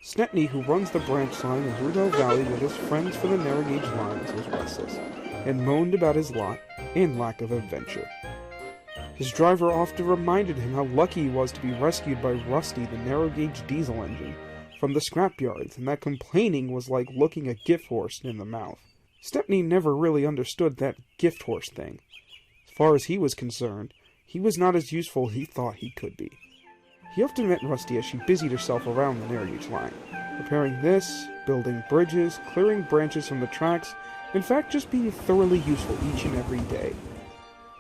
Stepney, who runs the branch line in Rudolph Valley with his friends for the narrow gauge lines, was restless, and moaned about his lot and lack of adventure. His driver often reminded him how lucky he was to be rescued by Rusty, the narrow gauge diesel engine, from the scrapyards, and that complaining was like looking a gift horse in the mouth. Stepney never really understood that gift horse thing. As far as he was concerned, he was not as useful as he thought he could be. He often met Rusty as she busied herself around the narrow gauge line, repairing this, building bridges, clearing branches from the tracks, in fact just being thoroughly useful each and every day.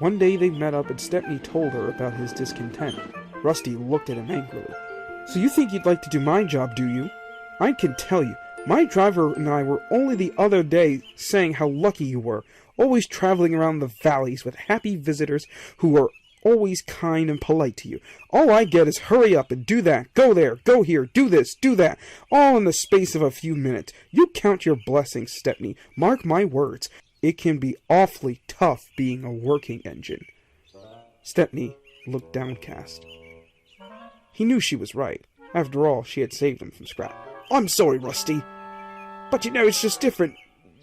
One day they met up and Stepney told her about his discontent. Rusty looked at him angrily. "So you think you'd like to do my job, do you? I can tell you, my driver and I were only the other day saying how lucky you were, always traveling around the valleys with happy visitors who are always kind and polite to you. All I get is hurry up and do that, go there, go here, do this, do that, all in the space of a few minutes. You count your blessings, Stepney. Mark my words. It can be awfully tough being a working engine." Stepney looked downcast. He knew she was right. After all, she had saved him from scrap. "I'm sorry, Rusty. But you know, it's just different.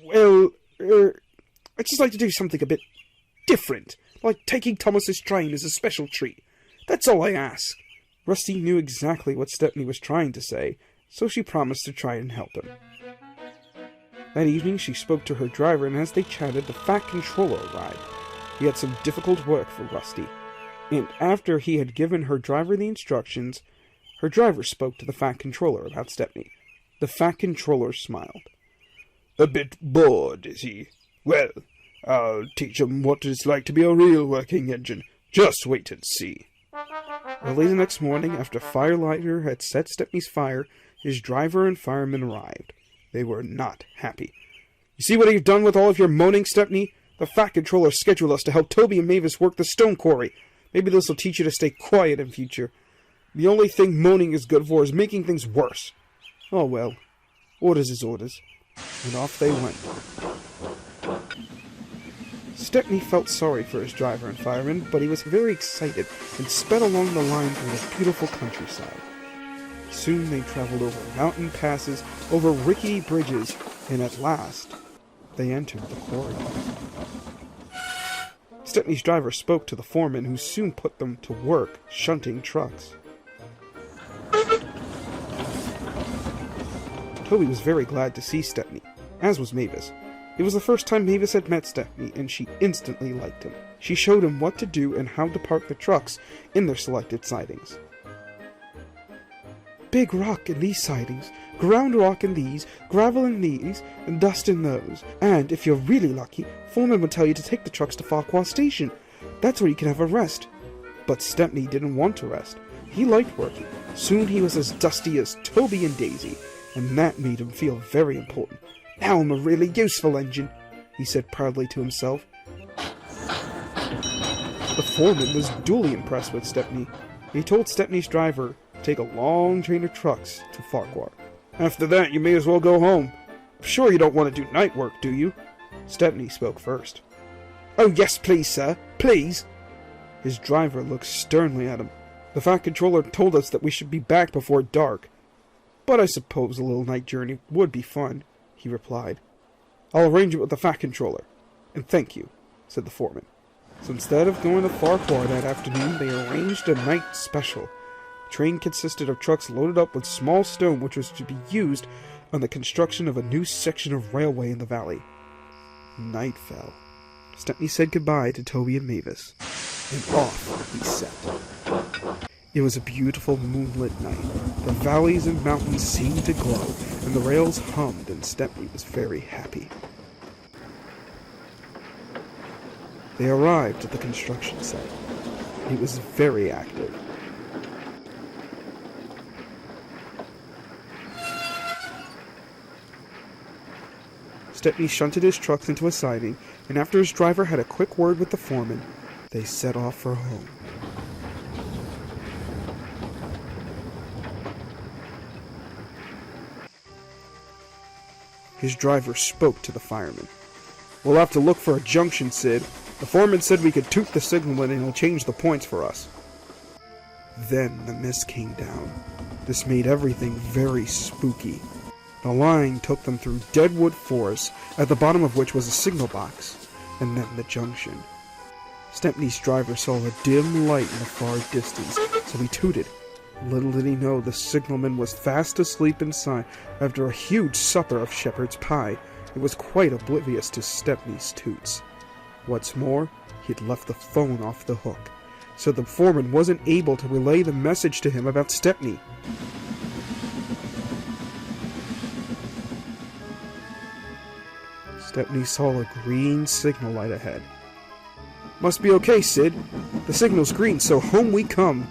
Well, I'd just like to do something a bit different. Like taking Thomas's train as a special treat. That's all I ask." Rusty knew exactly what Stepney was trying to say, so she promised to try and help him. That evening she spoke to her driver, and as they chatted, the Fat Controller arrived. He had some difficult work for Rusty, and after he had given her driver the instructions, her driver spoke to the Fat Controller about Stepney. The Fat Controller smiled. "A bit bored, is he? Well, I'll teach him what it's like to be a real working engine. Just wait and see." Early the next morning, after Firelighter had set Stepney's fire, his driver and firemen arrived. They were not happy. "You see what you've done with all of your moaning, Stepney? The Fat Controller scheduled us to help Toby and Mavis work the stone quarry. Maybe this will teach you to stay quiet in future. The only thing moaning is good for is making things worse." "Oh well, orders is orders." And off they went. Stepney felt sorry for his driver and fireman, but he was very excited and sped along the line through the beautiful countryside. Soon they traveled over mountain passes, over rickety bridges, and at last they entered the quarry. Stepney's driver spoke to the foreman, who soon put them to work shunting trucks. Toby was very glad to see Stepney, as was Mavis. It was the first time Mavis had met Stepney, and she instantly liked him. She showed him what to do and how to park the trucks in their selected sidings. "Big rock in these sidings, ground rock in these, gravel in these, and dust in those. And if you're really lucky, foreman would tell you to take the trucks to Farquhar Station. That's where you can have a rest." But Stepney didn't want to rest. He liked working. Soon he was as dusty as Toby and Daisy, and that made him feel very important. "Now I'm a really useful engine," he said proudly to himself. The foreman was duly impressed with Stepney. He told Stepney's driver to take a long train of trucks to Farquhar. "After that, you may as well go home. I'm sure you don't want to do night work, do you?" Stepney spoke first. "Oh yes, please, sir, please." His driver looked sternly at him. "The Fat Controller told us that we should be back before dark. But I suppose a little night journey would be fun," he replied. "I'll arrange it with the Fat Controller. And thank you," said the foreman. So instead of going to Farquhar that afternoon, they arranged a night special. The train consisted of trucks loaded up with small stone, which was to be used on the construction of a new section of railway in the valley. Night fell. Stepney said goodbye to Toby and Mavis, and off he set. It was a beautiful moonlit night. The valleys and mountains seemed to glow, and the rails hummed, and Stepney was very happy. They arrived at the construction site. It was very active. Stepney shunted his trucks into a siding, and after his driver had a quick word with the foreman, they set off for home. His driver spoke to the fireman. "We'll have to look for a junction, Sid. The foreman said we could toot the signal in and he'll change the points for us." Then the mist came down. This made everything very spooky. The line took them through deadwood forests, at the bottom of which was a signal box, and then the junction. Stepney's driver saw a dim light in the far distance, so he tooted. Little did he know the signalman was fast asleep inside after a huge supper of shepherd's pie. He was quite oblivious to Stepney's toots. What's more, he had left the phone off the hook, so the foreman wasn't able to relay the message to him about Stepney. Stepney saw a green signal light ahead. "Must be okay, Sid. The signal's green, so home we come."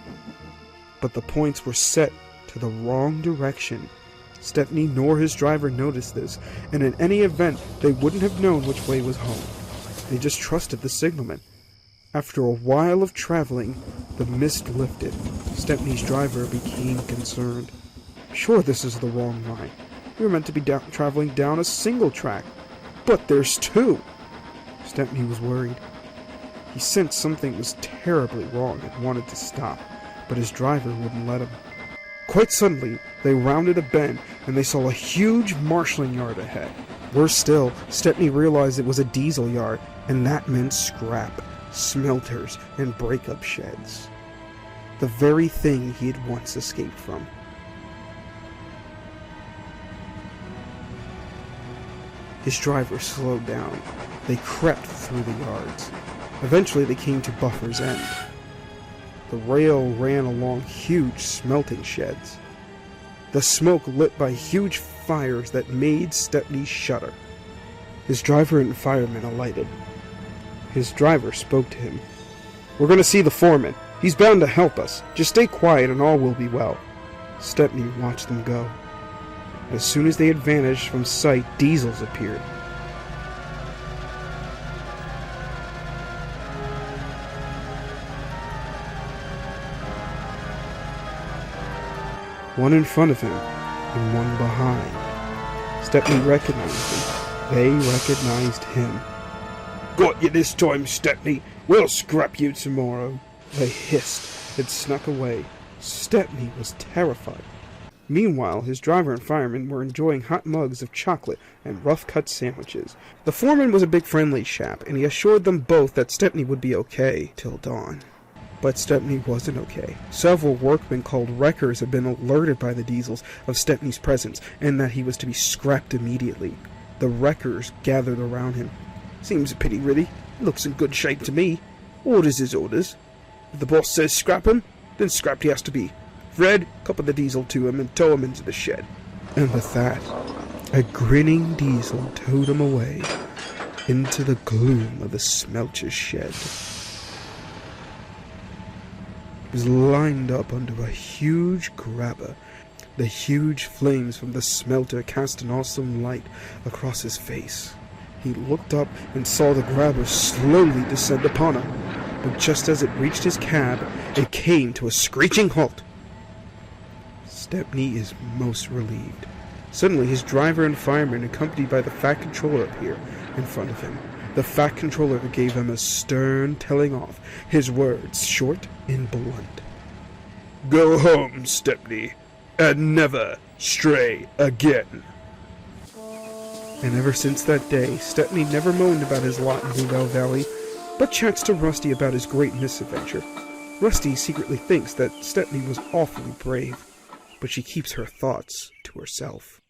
But the points were set to the wrong direction. Stepney nor his driver noticed this, and in any event, they wouldn't have known which way was home. They just trusted the signalman. After a while of traveling, the mist lifted. Stepney's driver became concerned. "Sure, this is the wrong line. We were meant to be traveling down a single track. But there's two." Stepney was worried. He sensed something was terribly wrong and wanted to stop, but his driver wouldn't let him. Quite suddenly, they rounded a bend, and they saw a huge marshalling yard ahead. Worse still, Stepney realized it was a diesel yard, and that meant scrap, smelters, and breakup sheds. The very thing he had once escaped from. His driver slowed down. They crept through the yards. Eventually they came to Buffer's End. The rail ran along huge smelting sheds. The smoke lit by huge fires that made Stepney shudder. His driver and fireman alighted. His driver spoke to him. "We're going to see the foreman. He's bound to help us. Just stay quiet and all will be well." Stepney watched them go. As soon as they had vanished from sight, diesels appeared. One in front of him, and one behind. Stepney recognized them. They recognized him. "Got you this time, Stepney. We'll scrap you tomorrow." They hissed and snuck away. Stepney was terrified. Meanwhile, his driver and fireman were enjoying hot mugs of chocolate and rough-cut sandwiches. The foreman was a big friendly chap, and he assured them both that Stepney would be okay till dawn. But Stepney wasn't okay. Several workmen called wreckers had been alerted by the diesels of Stepney's presence, and that he was to be scrapped immediately. The wreckers gathered around him. "Seems a pity, really. Looks in good shape to me. Orders is orders. If the boss says scrap him, then scrapped he has to be. Fred, couple the diesel to him and tow him into the shed." And with that, a grinning diesel towed him away into the gloom of the smelter's shed. He was lined up under a huge grabber. The huge flames from the smelter cast an awesome light across his face. He looked up and saw the grabber slowly descend upon him. But just as it reached his cab, it came to a screeching halt. Stepney is most relieved. Suddenly, his driver and fireman, accompanied by the Fat Controller, appear in front of him. The Fat Controller gave him a stern telling off, his words short and blunt. "Go home, Stepney, and never stray again." And ever since that day, Stepney never moaned about his lot in Bluebell Valley, but chats to Rusty about his great misadventure. Rusty secretly thinks that Stepney was awfully brave, but she keeps her thoughts to herself.